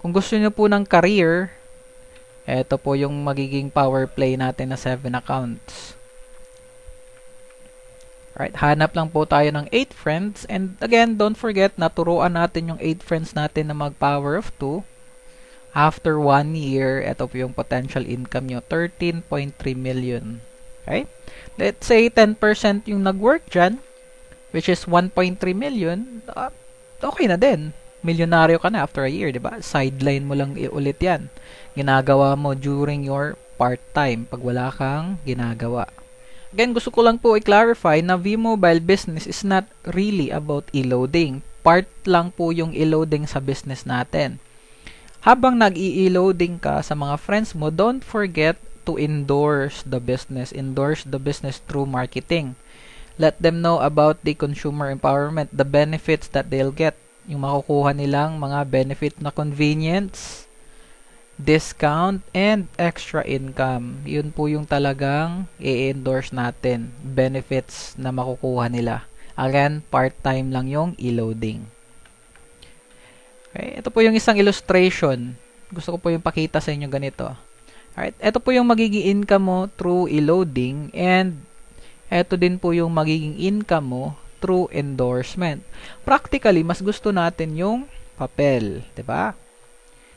Kung gusto nyo po ng career, ito po yung magiging power play natin na 7 accounts. Alright, hanap lang po tayo ng 8 friends. And again, don't forget na turuan natin yung 8 friends natin na mag power of 2. After 1 year, ito po yung potential income nyo, 13.3 million. Okay? Let's say 10% yung nag-work dyan, which is 1.3 million, okay na din. Milyonaryo ka na after a year, di ba? Sideline mo lang ulit yan. Ginagawa mo during your part-time pag wala kang ginagawa. Again, gusto ko lang po i-clarify na V-Mobile business is not really about e-loading. Part lang po yung e-loading sa business natin. Habang nag-i-loading ka sa mga friends mo, don't forget to endorse the business. Endorse the business through marketing. Let them know about the consumer empowerment, the benefits that they'll get. Yung makukuha nilang mga benefit na convenience, discount, and extra income. Yun po yung talagang i-endorse natin. Benefits na makukuha nila. Again, part-time lang yung e-loading. Okay, ito po yung isang illustration. Gusto ko po yung pakita sa inyo ganito. Alright, ito po yung magiging income mo through e-loading, and ito din po yung magiging income mo through endorsement. Practically, mas gusto natin yung papel, 'di ba?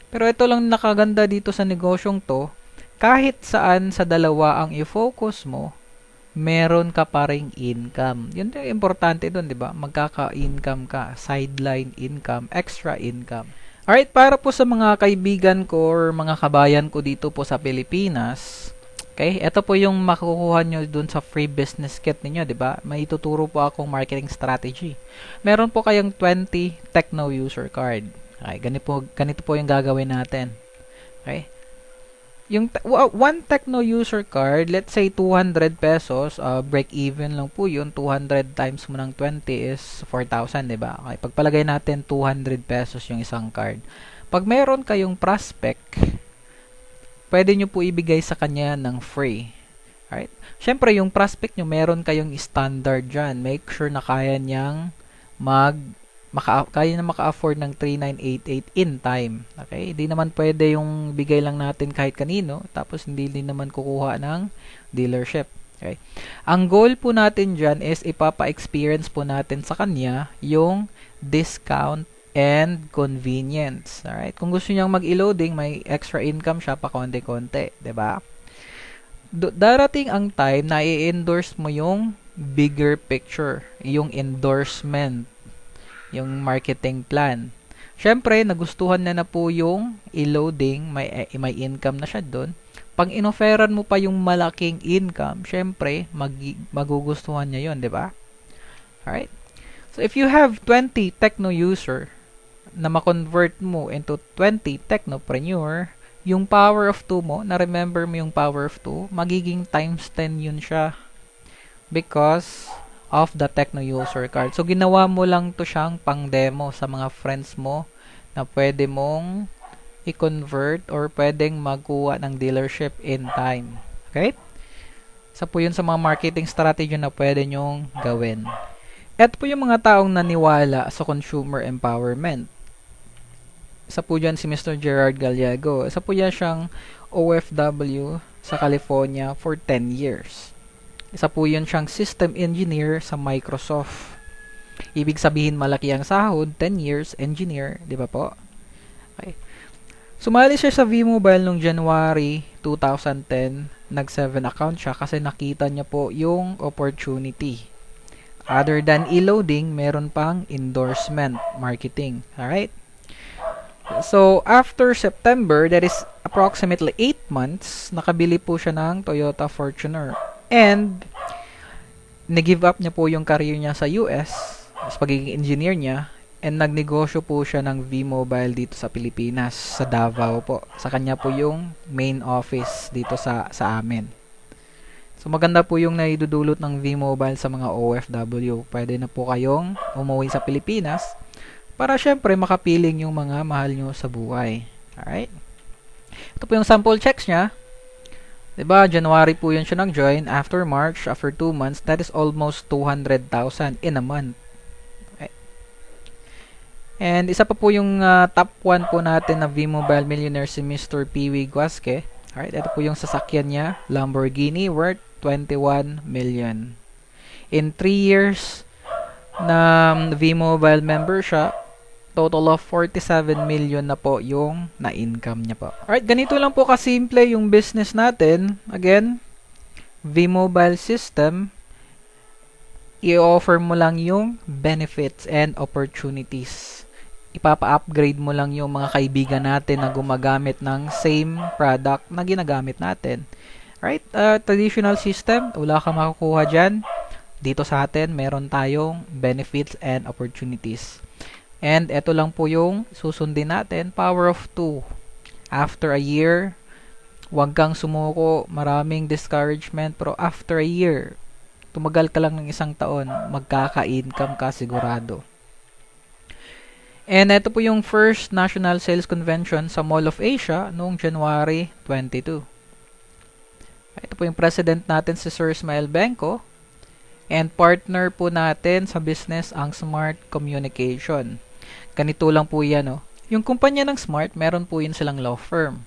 Pero ito lang nakaganda dito sa negosyong to, kahit saan sa dalawa ang i-focus mo, meron ka pa ring income. Yun yung importante doon, 'di ba? Magkaka-income ka, sideline income, extra income. Alright, para po sa mga kaibigan ko or mga kabayan ko dito po sa Pilipinas, okay, ito po yung makukuha nyo dun sa free business kit ninyo, 'di ba? May ituturo po akong marketing strategy. Meron po kayong 20 Tecno user card. Okay, ganito po yung gagawin natin. Okay? Yung one Tecno user card, let's say 200 pesos, break even lang po yun. 200 times mo ng 20 is 4,000, diba? Okay, pagpalagay natin 200 pesos yung isang card. Pag meron kayong prospect, pwede nyo po ibigay sa kanya ng free. Alright? Syempre, yung prospect nyo, meron kayong standard dyan. Make sure na kaya niyang kaya na maka-afford ng 3,988 in time. Okay? Hindi naman pwede yung bigay lang natin kahit kanino, tapos hindi din naman kukuha ng dealership. Okay? Ang goal po natin dyan is ipapa-experience po natin sa kanya yung discount and convenience. Alright? Kung gusto niyang mag-loading, may extra income siya pa konti-konti. 'Di ba? Darating ang time na i-endorse mo yung bigger picture, yung endorsement, yung marketing plan. Syempre, nagustuhan na po yung e-loading, may income na siya doon. Pag inoferan mo pa yung malaking income, syempre, magugustuhan niya yon, di ba? Alright? So, if you have 20 Tecno user na ma-convert mo into 20 Technopreneur, yung power of 2 mo, na-remember mo yung power of 2, magiging times 10 yun siya. Because of the Tecno user card. So, ginawa mo lang to siyang pang-demo sa mga friends mo na pwede mong i-convert or pwedeng magkuha ng dealership in time. Okay? Isa po yun sa mga marketing strategy na pwede nyong gawin. Ito po yung mga taong naniwala sa consumer empowerment. Isa po dyan si Mr. Gerard Gallego. Isa po yan siyang OFW sa California for 10 years. Isa po yun siyang system engineer sa Microsoft. Ibig sabihin malaki ang sahod, 10 years engineer, di ba po? Okay. Sumali siya sa V-Mobile noong January 2010. Nag-7 account siya kasi nakita niya po yung opportunity. Other than e-loading, meron pang endorsement marketing. Alright? So, after September, that is approximately 8 months, nakabili po siya ng Toyota Fortuner. And, nag-give up niya po yung career niya sa US, sa pagiging engineer niya, and nagnegosyo po siya ng V-Mobile dito sa Pilipinas, sa Davao po. Sa kanya po yung main office dito sa amin. So, maganda po yung naidudulot ng V-Mobile sa mga OFW. Pwede na po kayong umuwi sa Pilipinas para syempre makapiling yung mga mahal nyo sa buhay. Alright? Ito po yung sample checks niya. Diba, January po yun siya nag-join. After March, after 2 months, that is almost 200,000 in a month. Okay. And isa pa po yung top 1 po natin na V-Mobile millionaire si Mr. Piwi Guasque. Alright, ito po yung sasakyan niya, Lamborghini, worth 21 million. In 3 years na V-Mobile member siya, total of 47 million na po yung na-income niya po. Alright, ganito lang po kasimple yung business natin. Again, V-Mobile system, i-offer mo lang yung benefits and opportunities. Ipapa-upgrade mo lang yung mga kaibigan natin na gumagamit ng same product na ginagamit natin. Right? Traditional system, wala kang makukuha dyan. Dito sa atin, meron tayong benefits and opportunities. And ito lang po yung susundin natin, power of 2. After a year, huwag kang sumuko, maraming discouragement, pero after a year, tumagal ka lang ng 1 taon, magkaka-income ka sigurado. And ito po yung first National Sales Convention sa Mall of Asia noong January 22. Ito po yung president natin si Sir Ismael Benko. And partner po natin sa business ang Smart Communication. Ganito lang po yan. Oh. Yung kumpanya ng Smart, meron po yun silang law firm.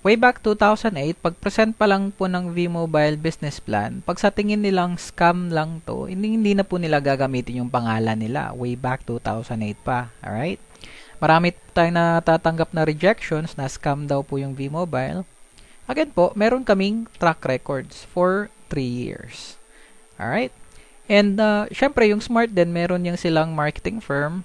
Way back 2008, pag-present pa lang po ng V-Mobile business plan, pag sa tingin nilang scam lang to, hindi na po nila gagamitin yung pangalan nila. Way back 2008 pa. Alright? Marami tayong natatanggap na rejections na scam daw po yung V-Mobile. Again po, meron kaming track records for 3 years. Alright? And syempre, yung Smart din, meron yung silang marketing firm.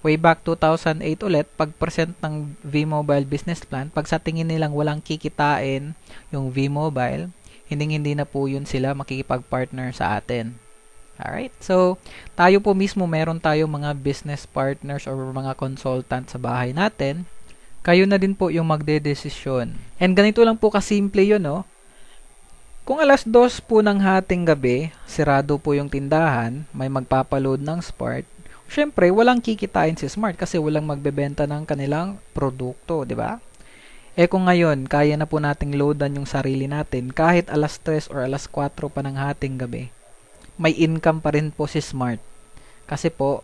Way back 2008 ulit, pag-present ng V-Mobile business plan, pag sa tingin nilang walang kikitain yung V-Mobile, hindi na po yun sila makikipag-partner sa atin. Alright? So, tayo po mismo, meron tayo mga business partners or mga consultant sa bahay natin. Kayo na din po yung magdedesisyon. And ganito lang po kasimple yun, no? Kung alas 2 po ng hating gabi, sirado po yung tindahan, may magpapaload ng Smart, syempre, walang kikitain si Smart kasi walang magbebenta ng kanilang produkto, di ba? Kung ngayon, kaya na po nating loadan yung sarili natin kahit alas 3 or alas 4 pa ng hating gabi, may income pa rin po si Smart. Kasi po,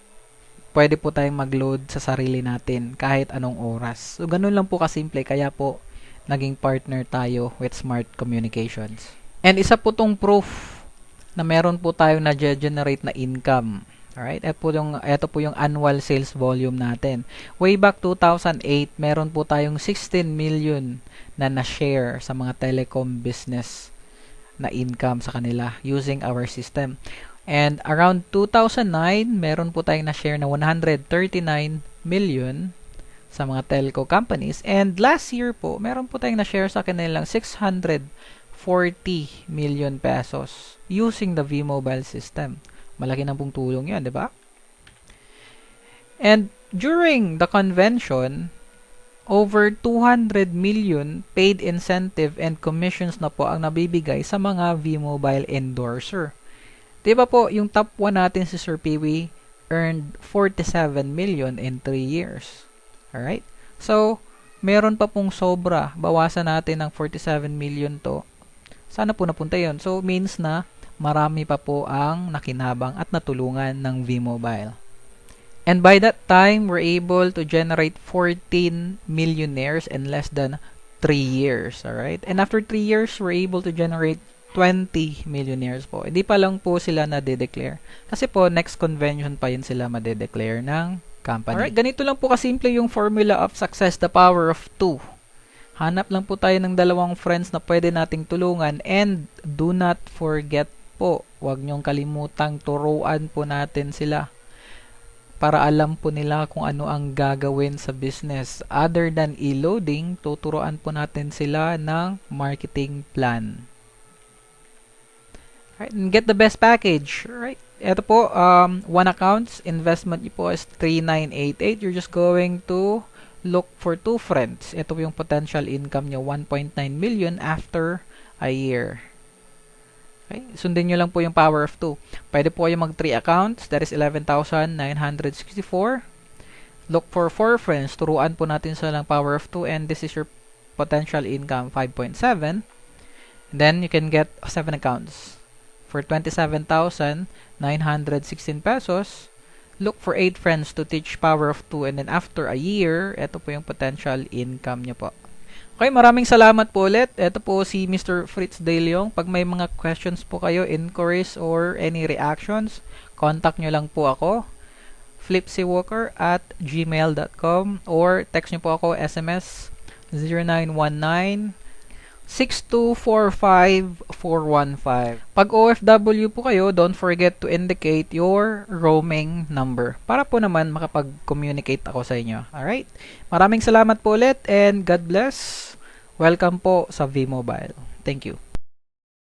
pwede po tayong mag-load sa sarili natin kahit anong oras. So, ganun lang po kasimple, kaya po naging partner tayo with Smart Communications. And isa po tong proof na meron po tayong na-generate na income. Alright, ito po yung annual sales volume natin. Way back 2008, meron po tayong 16 million na na-share sa mga telecom business na income sa kanila using our system. And around 2009, meron po tayong na-share na 139 million sa mga telco companies. And last year po, meron po tayong na-share sa kanilang 640 million pesos using the V-Mobile system. Malaki na pong tulong yan, di ba? And during the convention, over 200 million paid incentive and commissions na po ang nabibigay sa mga V-Mobile endorser. Di ba po, yung top 1 natin si Sir Piwi earned 47 million in 3 years. Alright? So, meron pa pong sobra. Bawasan natin ng 47 million to. Sana po napunta yun. So, means na marami pa po ang nakinabang at natulungan ng V-Mobile. And by that time, we're able to generate 14 millionaires in less than 3 years. Alright? And after 3 years, we're able to generate 20 millionaires po. Hindi pa lang po sila na-declare. Kasi po, next convention pa yun sila ma-declare ng company. Alright, ganito lang po kasimple yung formula of success, the power of 2. Hanap lang po tayo ng 2 friends na pwede nating tulungan, and do not forget po, huwag niyong kalimutang turuan po natin sila para alam po nila kung ano ang gagawin sa business. Other than e-loading, tuturuan po natin sila ng marketing plan. Right, and get the best package. Right? Ito po, one accounts, investment niyo po is 3988. You're just going to look for 2 friends. Ito po yung potential income niyo, 1.9 million after a year. Okay? Sundin nyo lang po yung power of 2. Pwede po kayo mag 3 accounts. That is 11,964. Look for 4 friends. Turuan po natin sa lang power of 2. And this is your potential income, 5.7. Then, you can get 7 accounts. For 27,916 pesos, look for 8 friends to teach power of 2 and then after a year, ito po yung potential income nyo po. Okay, maraming salamat po ulit. Ito po si Mr. Fritz De Leon. Pag may mga questions po kayo, inquiries, or any reactions, contact nyo lang po ako, flipsywalker@gmail.com, or text nyo po ako, SMS 0919-6245415. Pag OFW po kayo, don't forget to indicate your roaming number para po naman makapag-communicate ako sa inyo. Alright? Maraming salamat po ulit and God bless. Welcome po sa V-Mobile. Thank you.